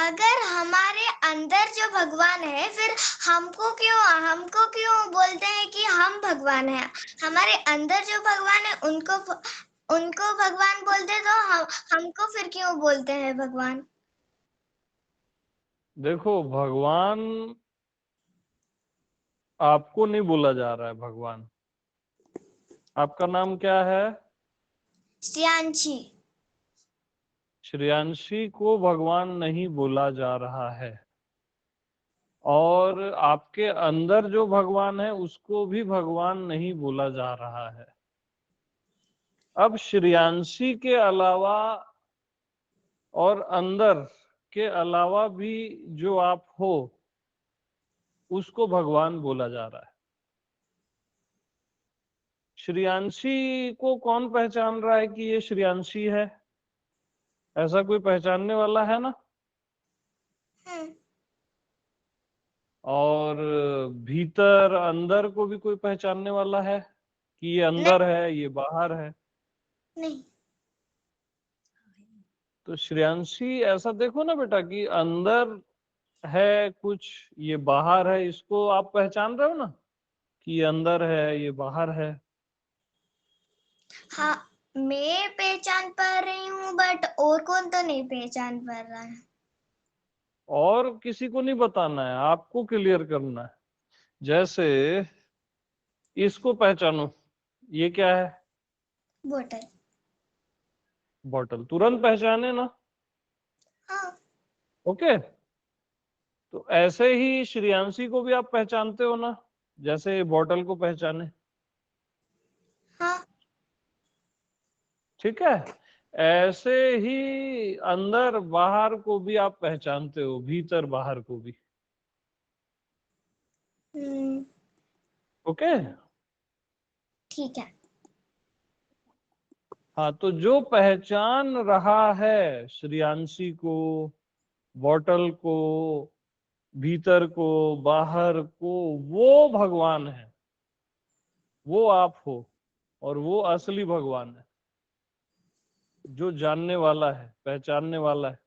अगर हमारे अंदर जो भगवान है, फिर हमको क्यों बोलते हैं कि हम भगवान हैं? हमारे अंदर जो भगवान है उनको भगवान बोलते, तो हमको फिर क्यों बोलते हैं भगवान? देखो, भगवान आपको नहीं बोला जा रहा है भगवान। आपका नाम क्या है? श्रेयांशी। श्रेयांशी को भगवान नहीं बोला जा रहा है, और आपके अंदर जो भगवान है उसको भी भगवान नहीं बोला जा रहा है। अब श्रेयांशी के अलावा और अंदर के अलावा भी जो आप हो उसको भगवान बोला जा रहा है। श्रेयांशी को कौन पहचान रहा है कि ये श्रेयांशी है? ऐसा कोई पहचानने वाला है ना? और भीतर अंदर को भी कोई पहचानने वाला है कि ये अंदर है, ये बाहर है? नहीं। तो श्रेयांशी ऐसा देखो ना बेटा कि अंदर है कुछ, ये बाहर है, इसको आप पहचान रहे हो ना कि ये अंदर है, ये बाहर है। हाँ, मैं पहचान पा रही हूँ, बट और कौन तो नहीं पहचान पा रहा है। और किसी को नहीं बताना है, आपको क्लियर करना है। जैसे इसको पहचानो, ये क्या है? बोतल। बॉटल। तुरंत पहचाने ना? हाँ। ओके। तो ऐसे ही श्रेयांशी को भी आप पहचानते हो ना, जैसे बॉटल को पहचाने। हाँ। ठीक है। ऐसे ही अंदर बाहर को भी आप पहचानते हो, भीतर बाहर को भी। ओके। ठीक है। हाँ, तो जो पहचान रहा है श्रेयांशी को, बॉटल को, भीतर को, बाहर को, वो भगवान है, वो आप हो, और वो असली भगवान है जो जानने वाला है, पहचानने वाला है।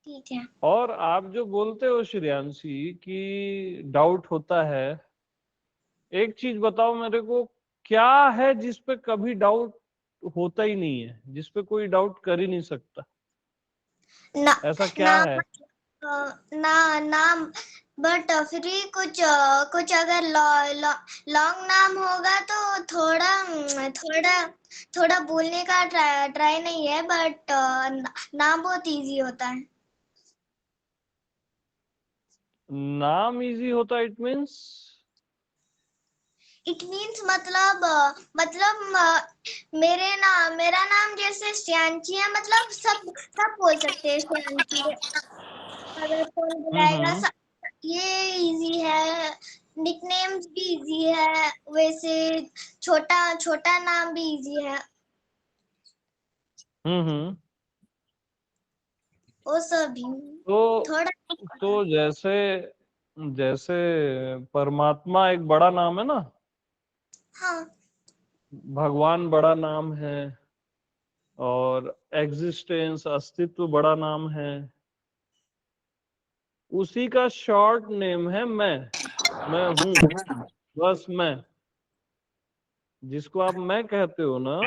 ठीक है। और आप जो बोलते हो श्रेयांशी कि डाउट होता है, एक चीज बताओ मेरे को, क्या है जिस पे कभी डाउट होता ही नहीं है, जिस पे कोई डाउट कर ही नहीं सकता? ना ऐसा क्या ना है? ना नाम, बट फिर भी कुछ अगर लॉन्ग नाम होगा तो थोड़ा थोड़ा बोलने का ट्राई नहीं है, बट नाम बहुत इजी होता है। नाम इजी होता है, इट मीन्स? इट मीन्स मेरा नाम जैसे श्रेयांशी है, मतलब सब बोल सकते हैं श्रेयांशी। अगर कौन बुलाएगा, हम्म। ये इजी है। निकनेम्स भी इजी है, वैसे छोटा छोटा नाम भी इजी है। हम्म। वो सब भी तो थोड़ा। जैसे जैसे परमात्मा एक बड़ा नाम है ना, हाँ। भगवान बड़ा नाम है, और एग्जिस्टेंस, अस्तित्व बड़ा नाम है, उसी का शॉर्ट नेम है मैं हूं, बस मैं। जिसको आप मैं कहते हो ना,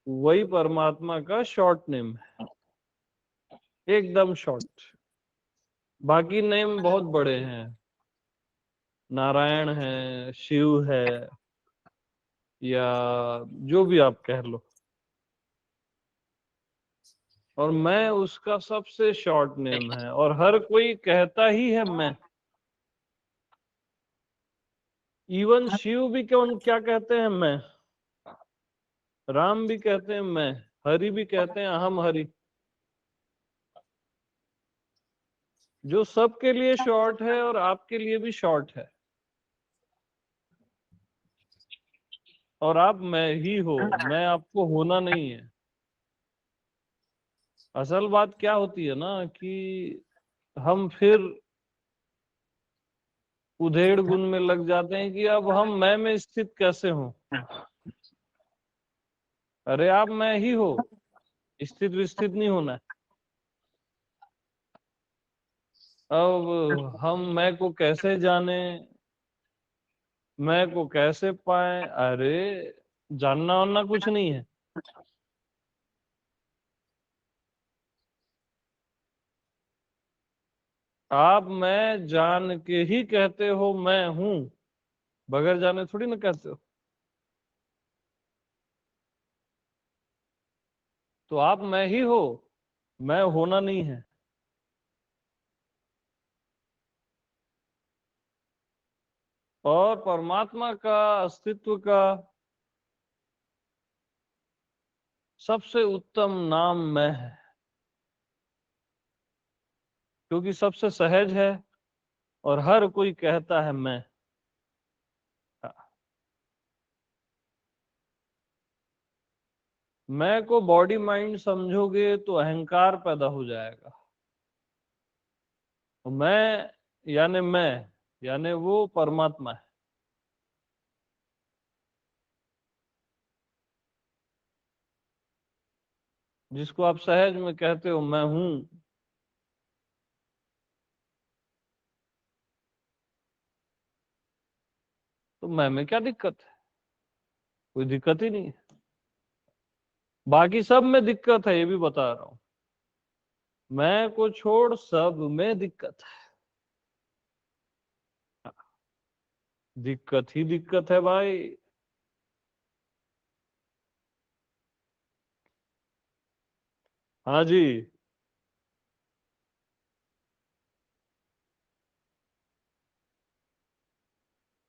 वही परमात्मा का शॉर्ट नेम है, एकदम शॉर्ट। बाकी नेम बहुत बड़े हैं, नारायण है, शिव है, या जो भी आप कह लो, और मैं उसका सबसे शॉर्ट नेम है, और हर कोई कहता ही है मैं। इवन शिव भी कौन क्या कहते हैं? मैं। राम भी कहते हैं मैं, हरि भी कहते हैं अहम हरि। जो सबके लिए शॉर्ट है और आपके लिए भी शॉर्ट है, और आप मैं ही हो, मैं आपको होना नहीं है। असल बात क्या होती है ना कि हम फिर उधेड़ गुण में लग जाते हैं कि अब हम मैं में स्थित कैसे हों। अरे आप मैं ही हो, स्थित विस्थित नहीं होना है। अब हम मैं को कैसे जाने, मैं को कैसे पाए? अरे जानना वानना कुछ नहीं है। आप मैं जान के ही कहते हो मैं हूं, बगैर जाने थोड़ी ना कहते हो। तो आप मैं ही हो, मैं होना नहीं है। और परमात्मा का अस्तित्व का सबसे उत्तम नाम मैं है, क्योंकि सबसे सहज है और हर कोई कहता है मैं। मैं को बॉडी माइंड समझोगे तो अहंकार पैदा हो जाएगा। मैं यानी वो परमात्मा है, जिसको आप सहज में कहते हो मैं हूं। तो मैं में क्या दिक्कत है? कोई दिक्कत ही नहीं है। बाकी सब में दिक्कत है, ये भी बता रहा हूं। मैं को छोड़ सब में दिक्कत है। दिक्कत ही दिक्कत है भाई। हाँ जी।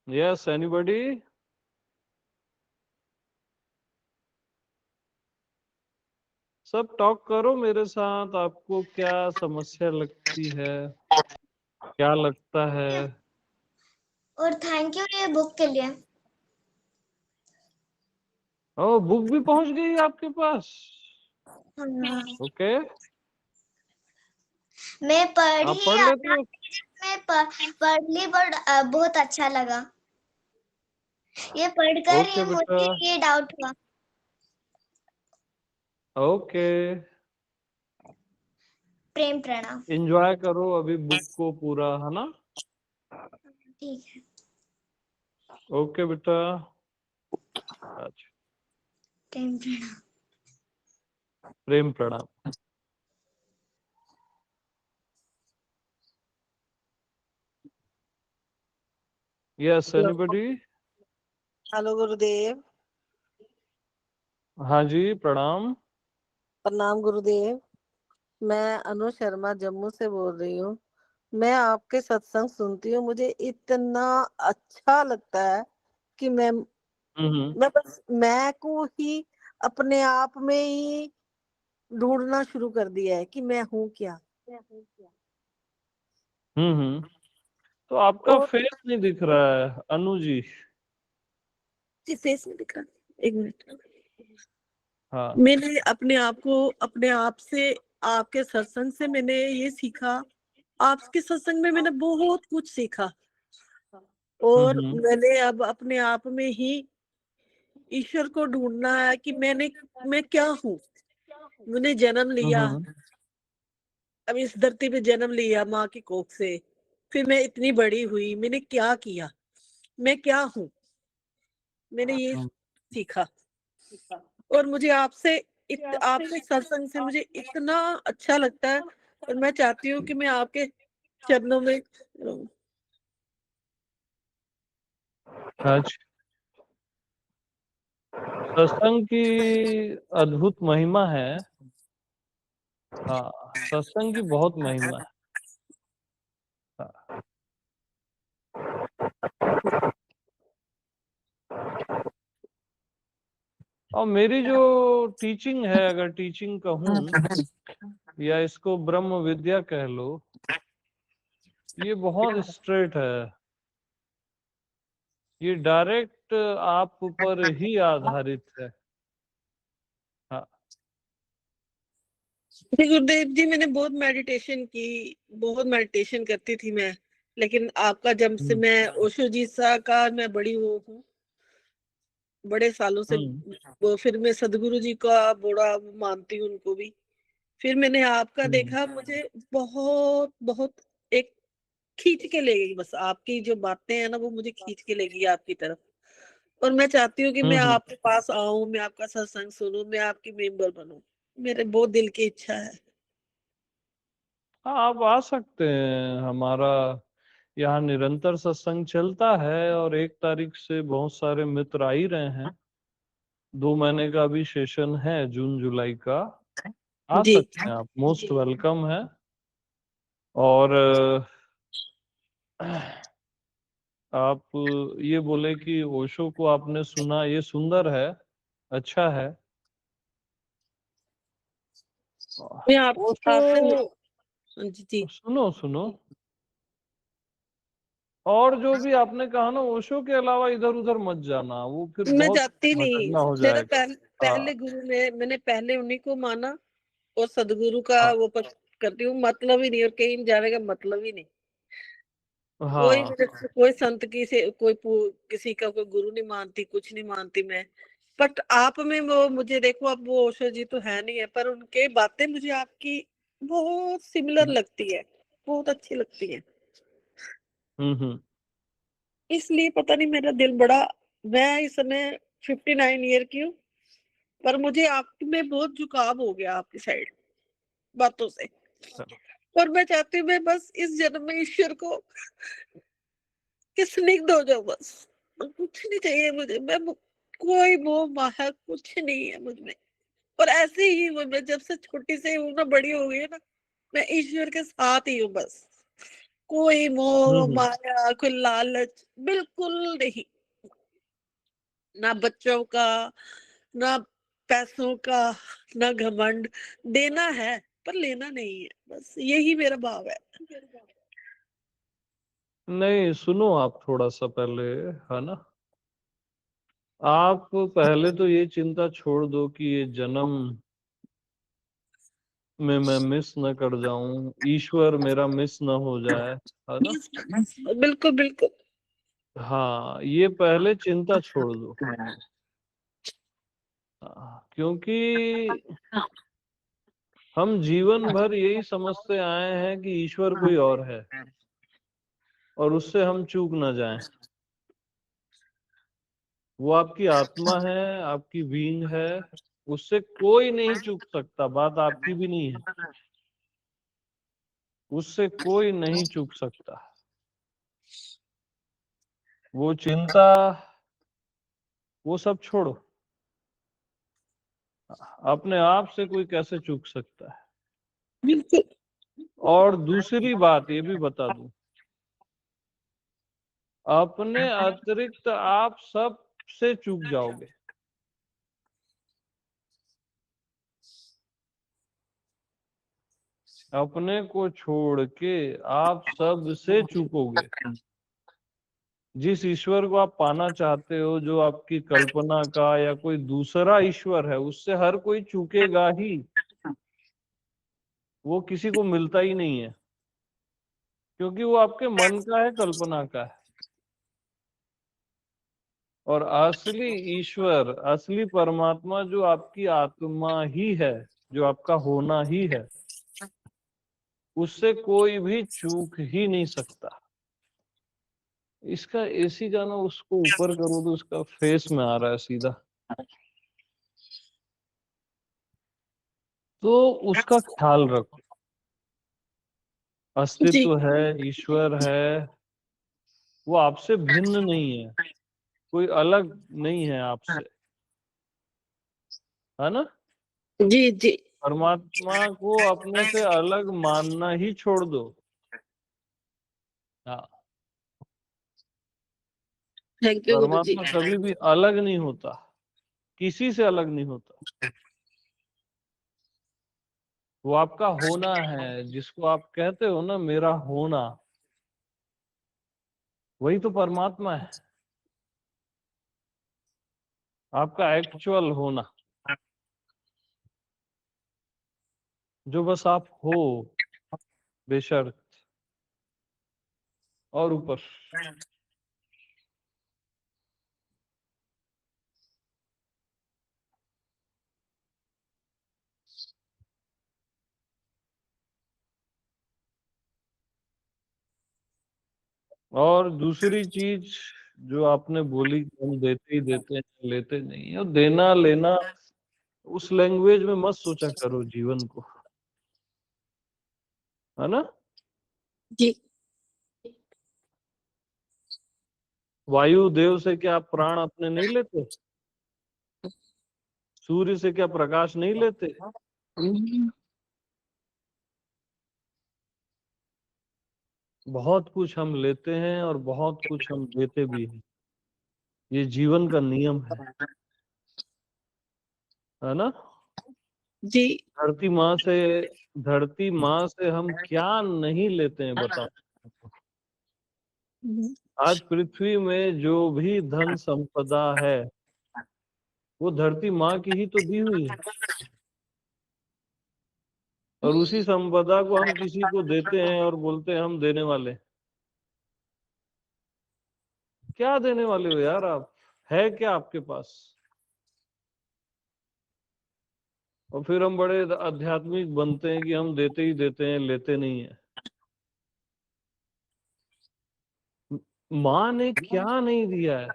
Yes, anybody? सब टॉक करो मेरे साथ। आपको क्या समस्या लगती है, क्या लगता है? और थैंक यू ये बुक के लिए। ओ, बुक भी पहुंच गई आपके पास? हाँ, ओके, मैं आप पढ़ लेते हो? मैं पढ़ ली, बट बहुत अच्छा लगा ये पढ़कर ही ओके बेटा, मुझे ये डाउट हुआ। ओके। प्रेम प्रणाम। एंजॉय करो अभी बुक को पूरा, है ना? ठीक है। ओके बेटा। अच्छा, प्रेम प्रणाम। प्रेम प्रणाम। Yes, hello. एनीबॉडी? हेलो गुरुदेव। हाँ जी, प्रणाम। प्रणाम गुरुदेव। मैं अनु शर्मा जम्मू से बोल रही हूँ। मैं आपके सत्संग सुनती हूँ, मुझे इतना अच्छा लगता है कि मैं बस मैं को ही अपने आप में ही ढूंढना शुरू कर दिया है कि मैं हूँ क्या। तो आपका और फेस नहीं दिख रहा है अनु जी। जी फेस में दिख रहा है। एक मिनट। हाँ। मैंने अपने आप को अपने आप से, आपके सत्संग से मैंने ये सीखा। आपके सत्संग में मैंने बहुत कुछ सीखा और हम्म मैंने अब अपने आप में ही ईश्वर को ढूंढना है कि मैं क्या हूँ। मैंने जन्म लिया, हम्म अब इस धरती पे जन्म लिया माँ की कोख से, फिर मैं इतनी बड़ी हुई, मैंने क्या किया, मैं क्या हूँ, मैंने ये सीखा। और मुझे आपके सत्संग से मुझे इतना अच्छा लगता है और मैं चाहती हूँ कि मैं आपके चरणों में रहूं। अच्छा, सत्संग की अद्भुत महिमा है। हाँ, सत्संग की बहुत महिमा है। हाँ। और मेरी जो टीचिंग है, अगर टीचिंग कहूँ या इसको ब्रह्म विद्या कह लो, ये बहुत स्ट्रेट है। ये डायरेक्ट आप पर ही आधारित है। हाँ। जी गुरुदेव जी, मैंने बहुत मेडिटेशन करती थी मैं। लेकिन आपका जब से मैं ओशो जी सा का मैं बड़ी वो हूँ, बड़े सालों से वो फिर मैं सदगुरु जी का बड़ा मानती हूँ उनको भी। फिर मैंने आपका देखा, मुझे बहुत बहुत एक खींच के ले गई, बस आपकी जो बातें हैं ना वो मुझे खींच के ले गई आपकी तरफ। और मैं चाहती हूँ कि मैं आपके पास आऊँ, मैं आपका सत्संग सुनूँ, मैं आपकी मेंबर बनूँ। मेरे बहुत दिल की इच्छा है। हाँ, आप आ सकते हैं। हमारा यहाँ निरंतर सत्संग चलता है और 1 तारीख से बहुत सारे मित्र आ ही रहे हैं। 2 महीने का भी सेशन है जून जुलाई का। आ जी। सकते हैं आप, मोस्ट वेलकम है। और आप ये बोले कि ओशो को आपने सुना, ये सुंदर है, अच्छा है। मैं ओशो, आपसे जी, जी। सुनो सुनो, और जो भी आपने कहा ना, ओशो के अलावा इधर उधर मत जाना, वो फिर मैं बहुत जाती नहीं। भटकना हो मेरा जाएगा। हाँ पहले गुरु मैंने पहले उन्हीं को माना और सदगुरु का हाँ वो करती हूँ, मतलब ही नहीं, और कहीं जाने का मतलब ही नहीं। कोई हाँ। मेरे से कोई संत की से कोई किसी का कोई गुरु नहीं मानती, कुछ नहीं मानती मैं। बट आप में वो मुझे देखो, अब वो ओशो जी तो है नहीं है, पर उनके बातें मुझे आपकी बहुत सिमिलर लगती है, बहुत अच्छी लगती है। हम्म। इसलिए पता नहीं मेरा दिल बड़ा, मैं इस समय 59 ईयर की हूँ, पर मुझे आप में बहुत झुकाव हो गया आपकी साइड बातों से। और मैं चाहती हूँ मैं बस इस जन्म में ईश्वर को कि स्निग्ध हो जाओ बस। कुछ नहीं चाहिए मुझे, कोई मोह माया कुछ नहीं है मुझ में। और ऐसे ही हूँ मैं, जब से छोटी से हूँ ना, बड़ी हो गई है ना, मैं ईश्वर के साथ ही हूँ बस। कोई मोह हम्म। माया, कोई लालच बिल्कुल नहीं। ना बच्चों का, ना पैसों का, ना घमंड। देना है पर लेना नहीं है, बस यही मेरा भाव है। नहीं, सुनो आप थोड़ा सा पहले, है ना। आप पहले तो ये चिंता छोड़ दो कि ये जन्म में मैं मिस न कर जाऊं, ईश्वर मेरा मिस न हो जाए, है ना। बिल्कुल बिल्कुल। हाँ, ये पहले चिंता छोड़ दो। क्योंकि हम जीवन भर यही समझते आए हैं कि ईश्वर कोई और है और उससे हम चूक ना जाएं। वो आपकी आत्मा है, आपकी बीइंग है, उससे कोई नहीं चूक सकता। बात आपकी भी नहीं है, उससे कोई नहीं चूक सकता। वो चिंता, वो सब छोड़ो। अपने आप से कोई कैसे चूक सकता है। बिल्कुल। और दूसरी बात ये भी बता दूं, अपने अतिरिक्त आप सब से चूक जाओगे। अपने को छोड़ के आप सब से चूकोगे। जिस ईश्वर को आप पाना चाहते हो, जो आपकी कल्पना का या कोई दूसरा ईश्वर है, उससे हर कोई चूकेगा ही। वो किसी को मिलता ही नहीं है, क्योंकि वो आपके मन का है, कल्पना का है। और असली ईश्वर, असली परमात्मा जो आपकी आत्मा ही है, जो आपका होना ही है, उससे कोई भी चूक ही नहीं सकता। इसका एसी गाना उसको ऊपर करो तो उसका फेस में आ रहा है सीधा। तो उसका ख्याल रखो। जी। अस्तित्व है, ईश्वर है, वो आपसे भिन्न नहीं है, कोई अलग नहीं है आपसे, है ना। जी। जी। परमात्मा को अपने से अलग मानना ही छोड़ दो। हाँ, थैंक यू गुरु जी। परमात्मा कभी भी अलग नहीं होता, किसी से अलग नहीं होता। वो आपका होना है, जिसको आप कहते हो ना मेरा होना, वही तो परमात्मा है। आपका एक्चुअल होना, जो बस आप हो, बेशर्त। और ऊपर। और दूसरी चीज जो आपने बोली कि हम देते ही देते हैं, लेते नहीं है। और देना लेना उस लैंग्वेज में मत सोचा करो जीवन को, है ना। जी वायु देव से क्या आप प्राण अपने नहीं लेते? सूर्य से क्या प्रकाश नहीं लेते? बहुत कुछ हम लेते हैं और बहुत कुछ हम देते भी हैं। ये जीवन का नियम है ना। जी धरती माँ से हम क्या नहीं लेते हैं बताओ। आज पृथ्वी में जो भी धन संपदा है वो धरती माँ की ही तो दी हुई है। और उसी संपदा को हम किसी को देते हैं और बोलते हैं हम देने वाले। क्या देने वाले हो यार आप? है क्या आपके पास? और फिर हम बड़े आध्यात्मिक बनते हैं कि हम देते ही देते हैं, लेते नहीं है। माँ ने क्या नहीं दिया है?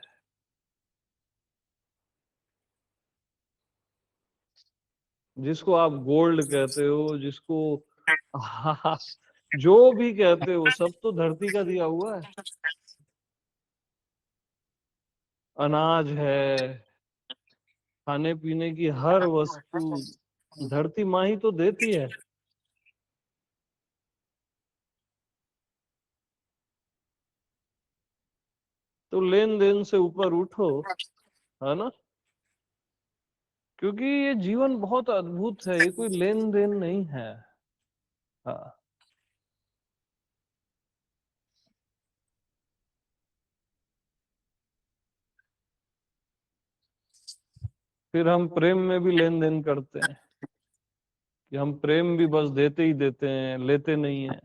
जिसको आप गोल्ड कहते हो, जिसको जो भी कहते हो, सब तो धरती का दिया हुआ है। अनाज है, खाने पीने की हर वस्तु धरती माँ ही तो देती है। तो लेन देन से ऊपर उठो, है ना। क्योंकि ये जीवन बहुत अद्भुत है, ये कोई लेन देन नहीं है। हाँ। फिर हम प्रेम में भी लेन देन करते हैं कि हम प्रेम भी बस देते ही देते हैं, लेते नहीं है।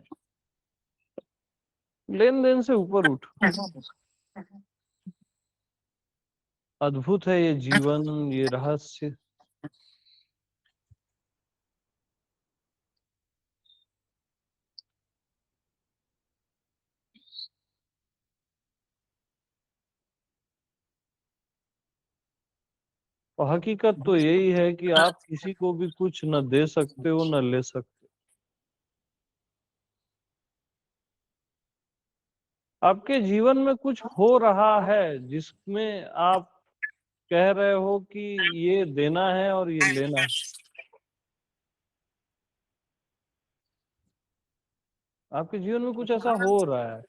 लेन देन से ऊपर उठ। अद्भुत है ये जीवन, ये रहस्य। और हकीकत तो यही है कि आप किसी को भी कुछ न दे सकते हो न ले सकते। आपके जीवन में कुछ हो रहा है जिसमें आप कह रहे हो कि ये देना है और ये लेना है। आपके जीवन में कुछ ऐसा हो रहा है।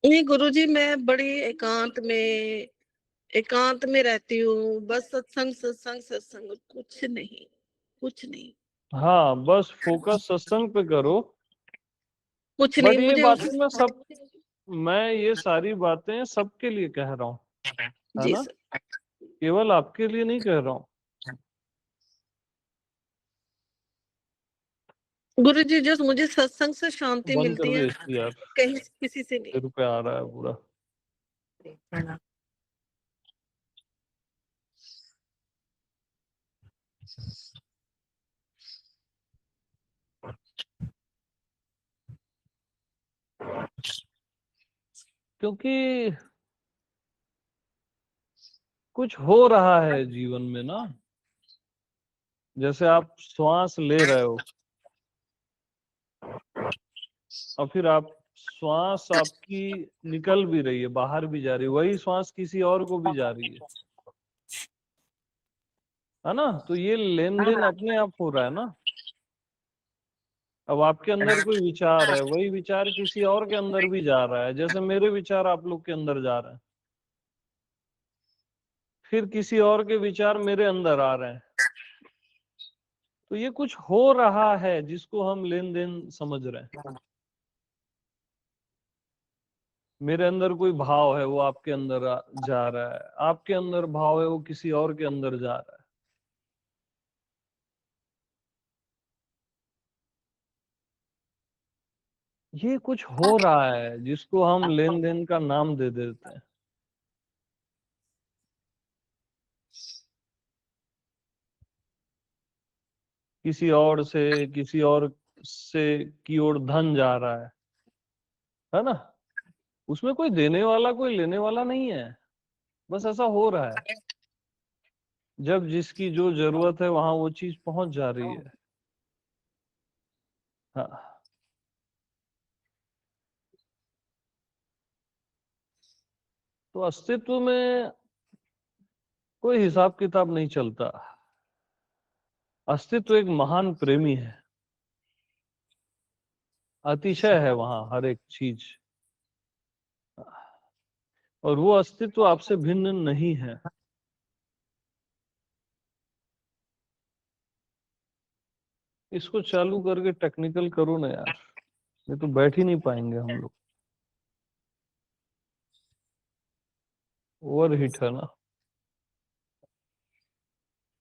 नहीं गुरुजी, मैं बड़ी एकांत में रहती हूँ। बस सत्संग सत्संग सत्संग, कुछ नहीं, कुछ नहीं। हाँ, बस फोकस सत्संग पे करो। कुछ नहीं बट ये मुझे बातें मैं ये सारी बातें सबके लिए कह रहा हूँ, है जी ना। सर। केवल आपके लिए नहीं कह रहा हूँ। गुरुजी, जो मुझे सत्संग से शांति बंद कर मिलती दे है, इसकी यार, कहीं किसी से नहीं। रुपए आ रहा है पूरा। क्योंकि कुछ हो रहा है जीवन में ना। जैसे आप श्वास ले रहे हो और फिर आप श्वास आपकी निकल भी रही है, बाहर भी जा रही है, वही श्वास किसी और को भी जा रही है ना। तो ये लेन देन अपने आप हो रहा है ना। अब आपके अंदर कोई विचार है, वही विचार किसी और के अंदर भी जा रहा है। जैसे मेरे विचार आप लोग के अंदर जा रहे हैं, फिर किसी और के विचार मेरे अंदर आ रहे हैं। तो ये कुछ हो रहा है जिसको हम लेन देन समझ रहे हैं। मेरे अंदर कोई भाव है, वो आपके अंदर जा रहा है। आपके अंदर भाव है, वो किसी और के अंदर जा रहा है। ये कुछ हो रहा है जिसको हम लेन देन का नाम दे देते हैं। किसी और से, किसी और से की ओर धन जा रहा है ना? उसमें कोई देने वाला कोई लेने वाला नहीं है, बस ऐसा हो रहा है। जब जिसकी जो जरूरत है वहां वो चीज पहुंच जा रही है। हाँ, तो अस्तित्व में कोई हिसाब किताब नहीं चलता। अस्तित्व एक महान प्रेमी है, अतिशय है वहां हर एक चीज, और वो अस्तित्व आपसे भिन्न नहीं है। इसको चालू करके टेक्निकल करो ना यार, ये तो बैठ ही नहीं पाएंगे हम लोग, ओवर हीट है ना।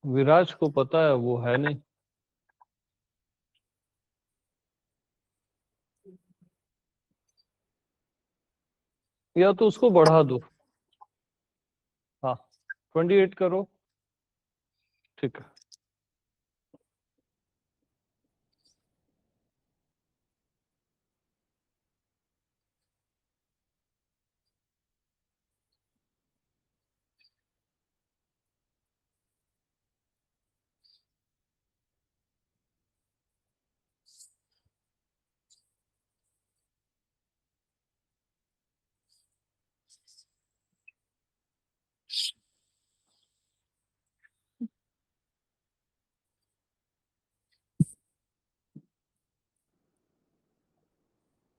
विराज को पता है वो है नहीं। या तो उसको बढ़ा दो। हाँ, 28 करो, ठीक है।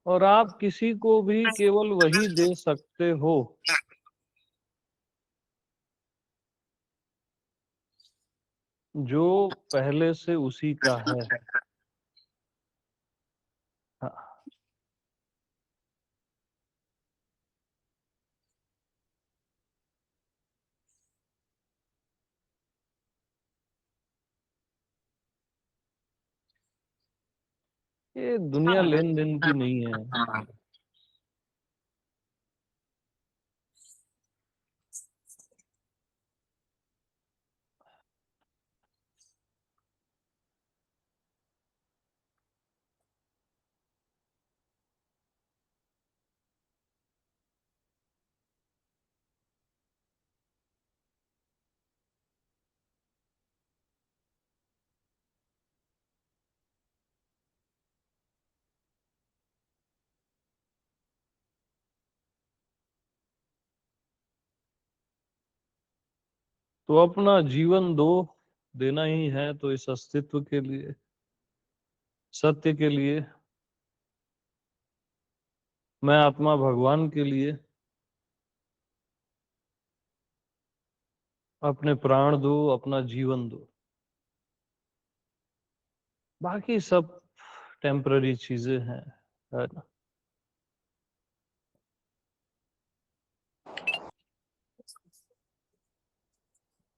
और आप किसी को भी केवल वही दे सकते हो जो पहले से उसी का है। हाँ, ये दुनिया लेन देन की नहीं है। तो अपना जीवन दो, देना ही है तो इस अस्तित्व के लिए, सत्य के लिए, मैं आत्मा भगवान के लिए। अपने प्राण दो, अपना जीवन दो, बाकी सब टेम्पररी चीजें हैं, है ना?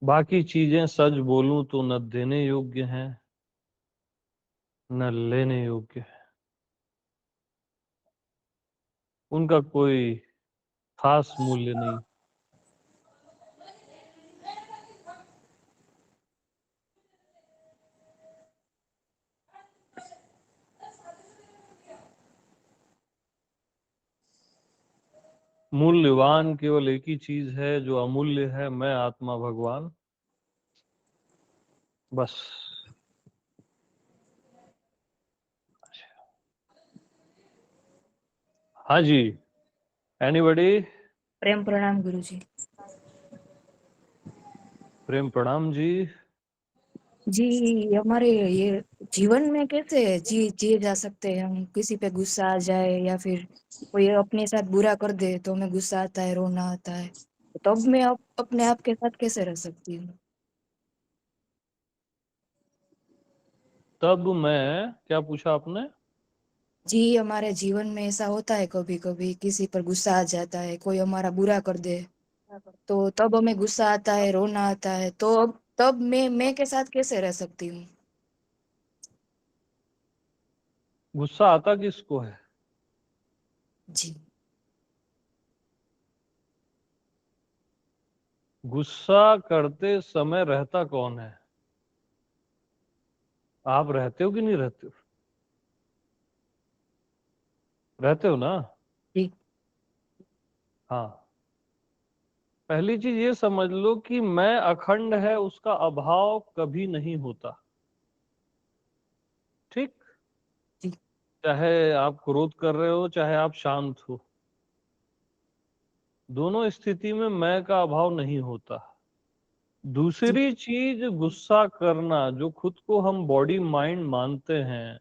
बाकी चीजें सच बोलूं तो न देने योग्य हैं न लेने योग्य है। उनका कोई खास मूल्य नहीं। मूल्यवान केवल एक ही चीज है जो अमूल्य है, मैं आत्मा भगवान, बस। हाँ जी, एनीबॉडी? प्रेम प्रणाम गुरुजी। प्रेम प्रणाम जी। जी, हमारे ये जीवन में कैसे जिए जा सकते हैं हम? किसी पे गुस्सा आ जाए या फिर कोई अपने साथ बुरा कर दे तो हमें गुस्सा आता है, रोना आता है, तो तब मैं अपने आप के साथ कैसे रह सकती हूँ? तब मैं, क्या पूछा आपने? जी, हमारे जीवन में ऐसा होता है, कभी कभी किसी पर गुस्सा आ जाता है, कोई हमारा बुरा कर दे तो तब हमें गुस्सा आता है, रोना आता है, तो अब तब मैं के साथ कैसे रह सकती हूँ? गुस्सा आता किसको है? जी गुस्सा करते समय रहता कौन है? आप रहते हो कि नहीं रहते हो? रहते हो ना? जी हाँ। पहली चीज ये समझ लो कि मैं अखंड है, उसका अभाव कभी नहीं होता। ठीक? जी चाहे आप क्रोध कर रहे हो, चाहे आप शांत हो, दोनों स्थिति में मैं का अभाव नहीं होता। दूसरी चीज, गुस्सा करना, जो खुद को हम बॉडी माइंड मानते हैं,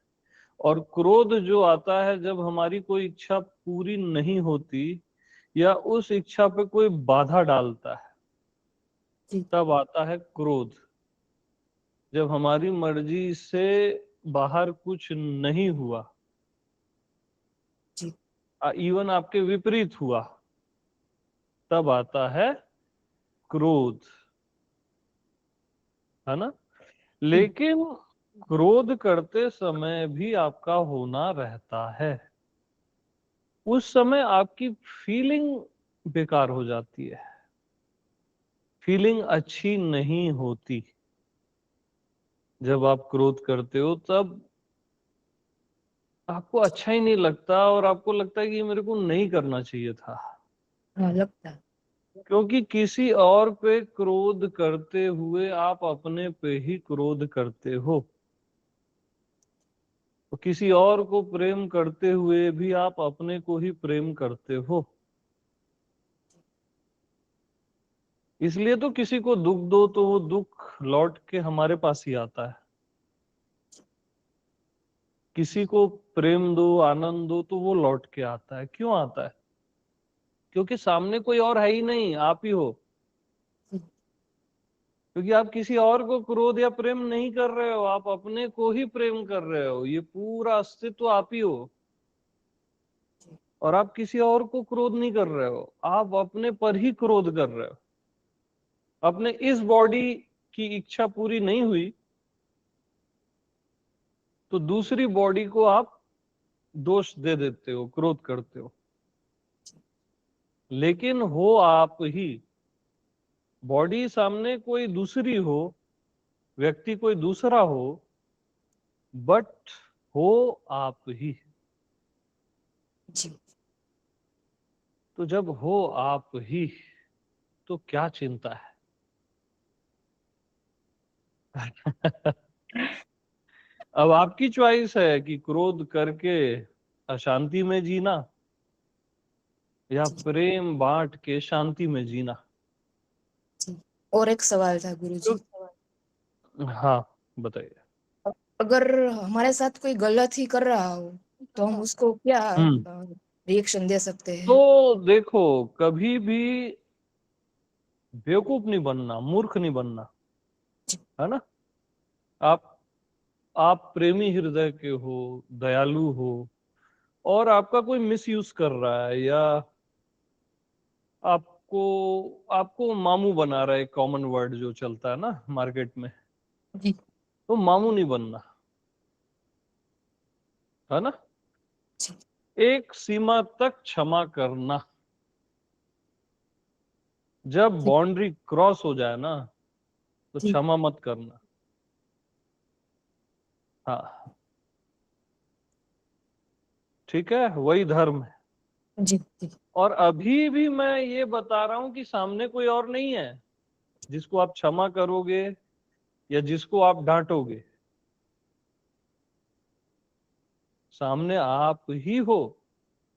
और क्रोध जो आता है जब हमारी कोई इच्छा पूरी नहीं होती या उस इच्छा पे कोई बाधा डालता है, जी तब आता है क्रोध। जब हमारी मर्जी से बाहर कुछ नहीं हुआ, जी इवन आपके विपरीत हुआ, तब आता है क्रोध, है ना? लेकिन क्रोध करते समय भी आपका होना रहता है। उस समय आपकी फीलिंग बेकार हो जाती है, फीलिंग अच्छी नहीं होती। जब आप क्रोध करते हो तब आपको अच्छा ही नहीं लगता और आपको लगता है कि ये मेरे को नहीं करना चाहिए था, हाँ लगता है। क्योंकि किसी और पे क्रोध करते हुए आप अपने पे ही क्रोध करते हो। तो किसी और को प्रेम करते हुए भी आप अपने को ही प्रेम करते हो। इसलिए तो किसी को दुख दो तो वो दुख लौट के हमारे पास ही आता है। किसी को प्रेम दो, आनंद दो, तो वो लौट के आता है। क्यों आता है? क्योंकि सामने कोई और है ही नहीं, आप ही हो। क्योंकि आप किसी और को क्रोध या प्रेम नहीं कर रहे हो, आप अपने को ही प्रेम कर रहे हो। ये पूरा अस्तित्व आप ही हो, और आप किसी और को क्रोध नहीं कर रहे हो, आप अपने पर ही क्रोध कर रहे हो। अपने इस बॉडी की इच्छा पूरी नहीं हुई तो दूसरी बॉडी को आप दोष दे देते हो, क्रोध करते हो। लेकिन हो आप ही। बॉडी सामने कोई दूसरी हो, व्यक्ति कोई दूसरा हो, बट हो आप ही। जी तो जब हो आप ही तो क्या चिंता है? अब आपकी चॉइस है कि क्रोध करके अशांति में जीना या जी प्रेम बांट के शांति में जीना। जी। और एक सवाल था गुरुजी। हाँ, बताइए। अगर हमारे साथ कोई गलत ही कर रहा हो तो हम उसको क्या हम्म रिएक्शन दे सकते हैं? तो देखो, कभी भी बेवकूफ नहीं बनना, मूर्ख नहीं बनना, जी है ना? आप आप प्रेमी हृदय के हो, दयालु हो, और आपका कोई मिसयूज कर रहा है या आपको आपको मामू बना रहा है, कॉमन वर्ड जो चलता है ना मार्केट में, जी तो मामू नहीं बनना, है ना? जी एक सीमा तक क्षमा करना। जब जी बाउंड्री क्रॉस हो जाए ना, तो जी क्षमा मत करना। हाँ, ठीक है, वही धर्म है। जी जी और अभी भी मैं ये बता रहा हूं कि सामने कोई और नहीं है जिसको आप क्षमा करोगे या जिसको आप डांटोगे। सामने आप ही हो,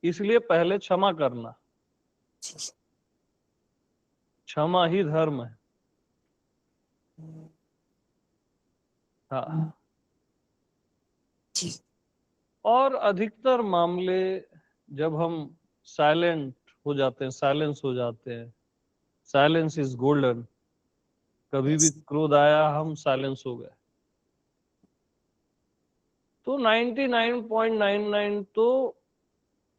इसलिए पहले क्षमा करना। जी क्षमा ही धर्म है। हाँ। जी और अधिकतर मामले जब हम साइलेंट हो जाते हैं, साइलेंस हो जाते हैं, साइलेंस इज गोल्डन। कभी भी यस क्रोध आया, हम साइलेंस हो गए, तो 99.99 तो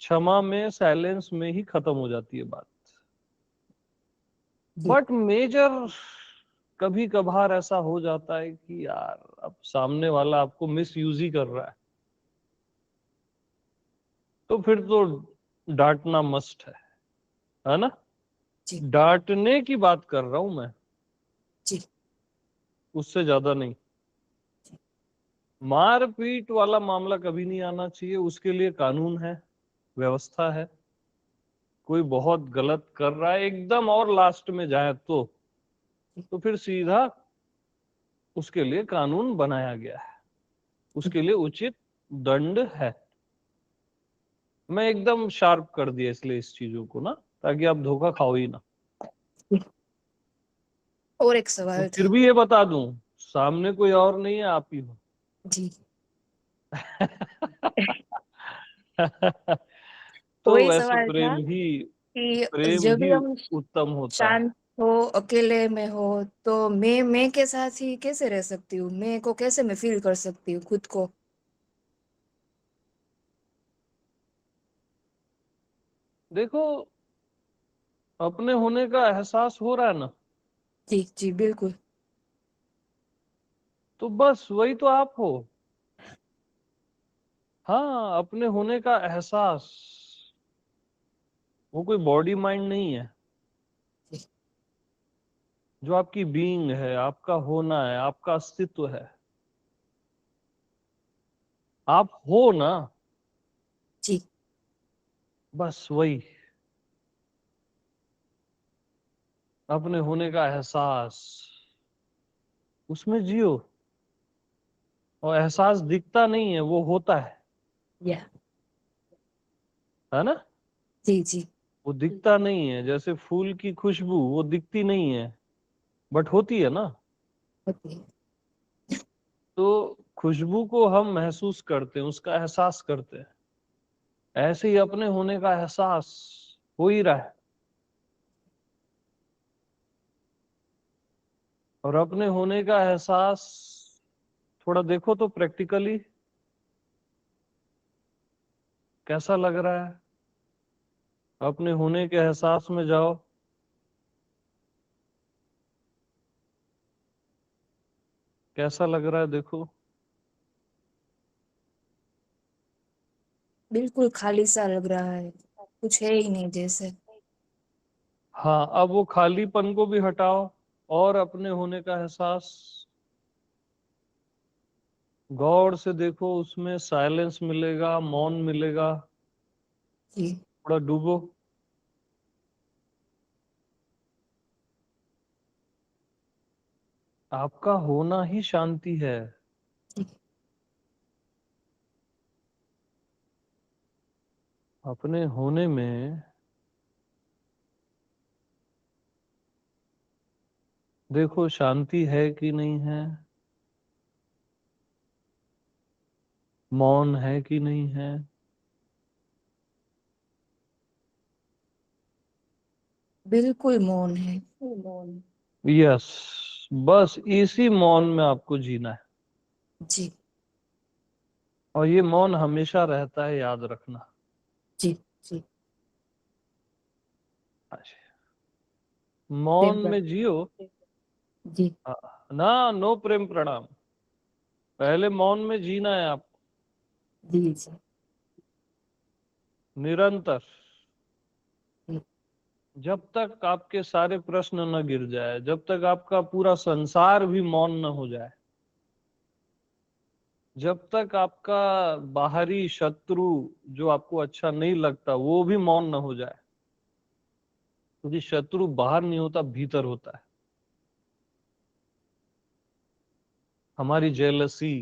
क्षमा में, साइलेंस में ही खत्म हो जाती है बात। जी बट मेजर कभी कभार ऐसा हो जाता है कि यार अब सामने वाला आपको मिस यूज ही कर रहा है, तो फिर तो डांटना मस्ट है ना? जी डांटने की बात कर रहा हूं मैं, जी उससे ज्यादा नहीं। मार पीट वाला मामला कभी नहीं आना चाहिए, उसके लिए कानून है, व्यवस्था है। कोई बहुत गलत कर रहा है एकदम और लास्ट में जाए तो फिर सीधा उसके लिए कानून बनाया गया है, उसके लिए उचित दंड है। मैं एकदम शार्प कर दिया इसलिए इस चीजों को ना, ताकि आप धोखा खाओ ही ना। और एक तो सवाल फिर था। भी ये बता दूं, सामने कोई और नहीं है, आप ही हो। जी तो वही वैसे सवाल था कि प्रेम जब भी ही हम उत्तम होता है। शांत हो, अकेले में हो, तो मैं के साथ ही कैसे रह सकती हूँ? मैं को कैसे मैं फील कर सकती हूँ खुद को? देखो, अपने होने का एहसास हो रहा है ना, जी जी बिल्कुल। तो बस वही तो आप हो। हाँ, अपने होने का एहसास, वो कोई बॉडी माइंड नहीं है। जी जो आपकी बीइंग है, आपका होना है, आपका अस्तित्व है, आप हो ना, जी बस वही अपने होने का एहसास, उसमें जियो। और एहसास दिखता नहीं है, वो होता या है ना? जी जी वो दिखता नहीं है, जैसे फूल की खुशबू वो दिखती नहीं है, बट होती है ना। होती है। तो खुशबू को हम महसूस करते हैं, उसका एहसास करते हैं। ऐसे ही अपने होने का एहसास हो ही रहा है। और अपने होने का एहसास थोड़ा देखो तो प्रैक्टिकली कैसा लग रहा है। अपने होने के एहसास में जाओ, कैसा लग रहा है देखो। बिल्कुल खाली सा लग रहा है, कुछ है ही नहीं जैसे। हाँ, अब वो खालीपन को भी हटाओ और अपने होने का एहसास गौर से देखो, उसमें साइलेंस मिलेगा, मौन मिलेगा। जी थोड़ा डूबो। आपका होना ही शांति है। जी अपने होने में देखो, शांति है कि नहीं है, मौन है कि नहीं है। बिल्कुल मौन है। यस, बस इसी मौन में आपको जीना है। जी और ये मौन हमेशा रहता है, याद रखना। जी जी अच्छा, मौन प्रेम में जियो। जी ना, नो प्रेम प्रणाम, पहले मौन में जीना है आप, जी जी निरंतर। जी जब तक आपके सारे प्रश्न न गिर जाए, जब तक आपका पूरा संसार भी मौन न हो जाए, जब तक आपका बाहरी शत्रु जो आपको अच्छा नहीं लगता वो भी मौन न हो जाए। क्योंकि शत्रु बाहर नहीं होता, भीतर होता है। हमारी जेलसी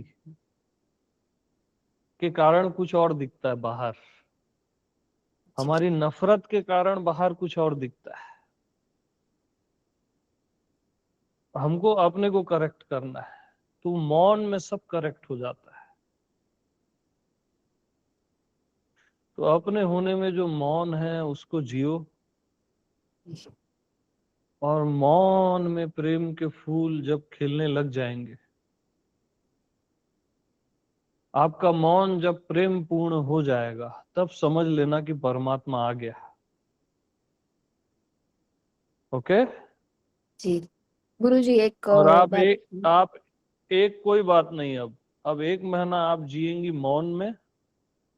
के कारण कुछ और दिखता है बाहर, जी हमारी नफरत के कारण बाहर कुछ और दिखता है। हमको अपने को करेक्ट करना है, तो मौन में सब करेक्ट हो जाता है। तो अपने होने में जो मौन है उसको जियो। जी और मौन में प्रेम के फूल जब खिलने लग जाएंगे, आपका मौन जब प्रेम पूर्ण हो जाएगा, तब समझ लेना कि परमात्मा आ गया। ओके। जी गुरुजी एक और बात। आप एक कोई बात नहीं, अब 1 महीना आप जिएंगी मौन में।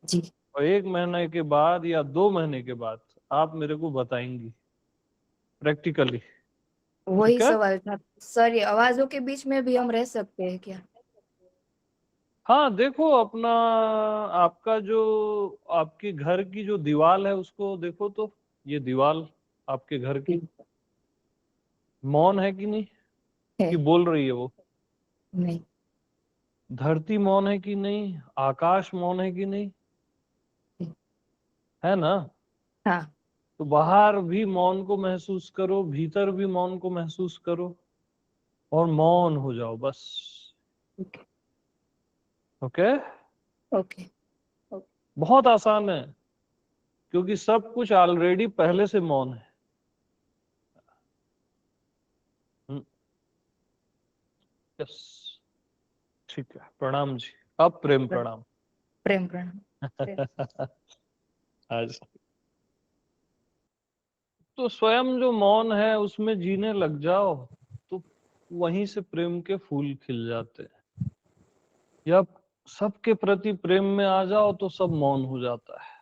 जी और 1 महीने के बाद या 2 महीने के बाद आप मेरे को बताएंगी प्रैक्टिकली। वही ठीक है? सवाल था सर, ये आवाजों के बीच में भी हम रह सकते हैं क्या? हाँ देखो, अपना आपका जो आपके घर की जो दीवार है उसको देखो तो, ये दीवार आपके घर की मौन है कि नहीं, है कि बोल रही है वो? नहीं? धरती मौन है कि नहीं, आकाश मौन है कि नहीं, है। है ना? हाँ। तो बाहर भी मौन को महसूस करो, भीतर भी मौन को महसूस करो, और मौन हो जाओ बस। ओके। ओके? ओके। बहुत आसान है, क्योंकि सब कुछ ऑलरेडी पहले से मौन है। यस, ठीक है, प्रणाम जी। अब प्रेम प्रणाम। प्रेम प्रणाम। आज तो स्वयं जो मौन है उसमें जीने लग जाओ, तो वहीं से प्रेम के फूल खिल जाते हैं। या सबके प्रति प्रेम में आ जाओ तो सब मौन हो जाता है।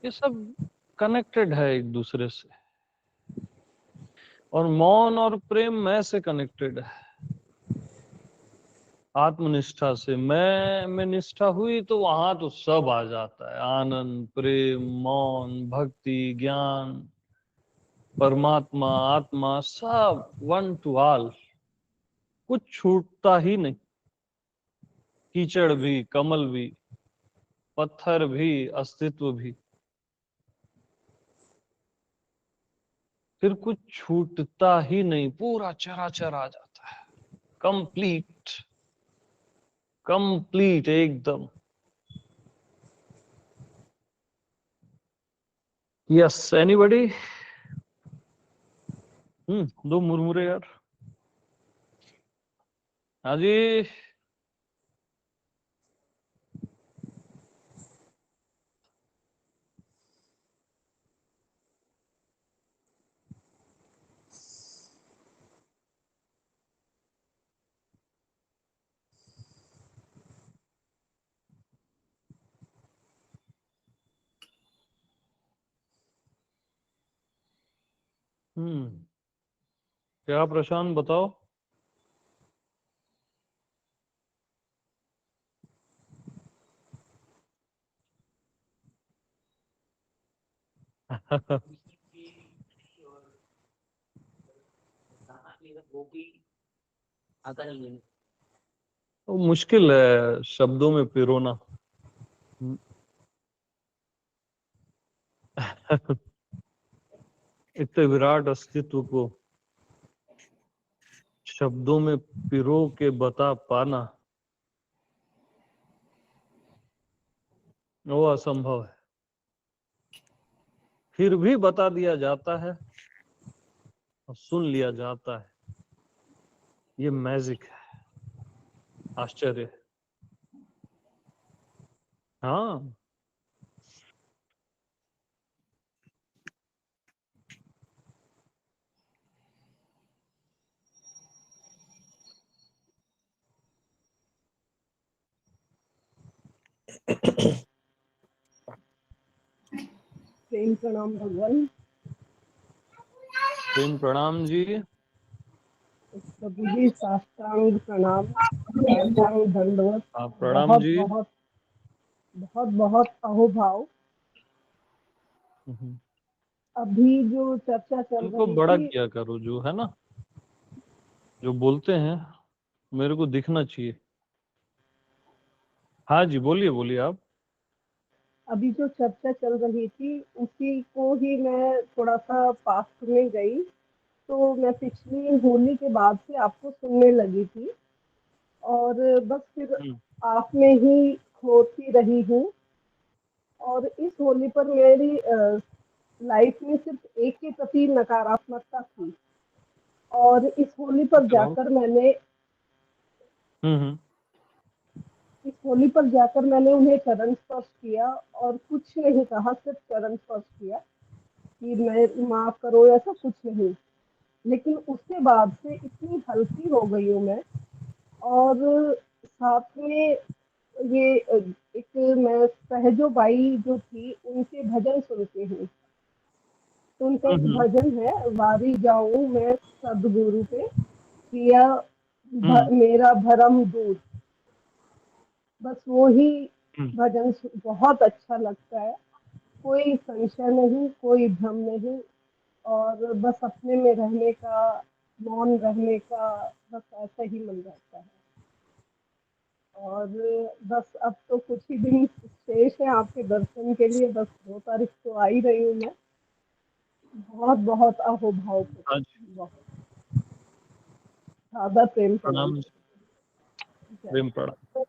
ये सब कनेक्टेड है एक दूसरे से, और मौन और प्रेम मैं से कनेक्टेड है, आत्मनिष्ठा से। मैं में निष्ठा हुई तो वहां तो सब आ जाता है, आनंद, प्रेम, मौन, भक्ति, ज्ञान, परमात्मा, आत्मा, सब वन टू ऑल। कुछ छूटता ही नहीं। कीचड़ भी, कमल भी, पत्थर भी, अस्तित्व भी, फिर कुछ छूटता ही नहीं, पूरा चराचर आ जाता है, कंप्लीट, कंप्लीट एकदम। Yes, anybody? दो मुरमुरे यार। हाँ जी। हम्म क्या प्रशांत, बताओ। वो मुश्किल है शब्दों में पिरोना। हम्म। इतने विराट अस्तित्व को शब्दों में पिरो के बता पाना, वो असंभव है। फिर भी बता दिया जाता है और सुन लिया जाता है। ये मैजिक है, आश्चर्य है। हाँ। प्रेम प्रणाम भगवान। प्रेम प्रणाम जी। प्रभु जी साष्टांग प्रणाम, साष्टांग दंडवत। प्रणाम बहुत जी। बहुत बहुत बहुत अहोभाव। हम्म। अभी जो चर्चा चल उनको रही बड़ा थी, किया करो, जो है ना, जो बोलते हैं मेरे को दिखना चाहिए। हाँ जी, बोलिए बोलिए आप। अभी जो चर्चा चल रही थी उसी को ही मैं थोड़ा सा पास्ट में गई। तो मैं पिछली होली के बाद से आपको सुनने लगी थी, और बस फिर हम्म। आप में ही खोती रही हूँ। और इस होली पर मेरी लाइफ में सिर्फ एक के प्रति नकारात्मकता थी, और इस होली पर बताओ। जाकर मैंने हम्म। इस होली पर जाकर मैंने उन्हें चरण स्पर्श किया, और कुछ नहीं कहा, सिर्फ चरण स्पर्श किया कि मैं माफ करो, ऐसा कुछ नहीं। लेकिन उसके बाद से इतनी हल्की हो गई हूँ मैं। और साथ में ये एक मैं सहजो बाई जो थी उनके भजन सुनती हूँ। तो उनका एक भजन है, वारी जाऊं मैं सदगुरु पे, किया मेरा भरम दूर। बस वो ही भजन बहुत अच्छा लगता है। कोई संशय नहीं, कोई भ्रम नहीं, और बस अपने में रहने का, मौन रहने का, बस ऐसा ही मन रहता है। और बस अब तो कुछ ही दिन शेष है आपके दर्शन के लिए, बस 2 तारीख को आ ही रही हूँ मैं। बहुत बहुत अहोभाव हाँ जी, बहुत ज्यादा प्रेम प्रणाम। प्रणाम, प्रेम प्रणाम।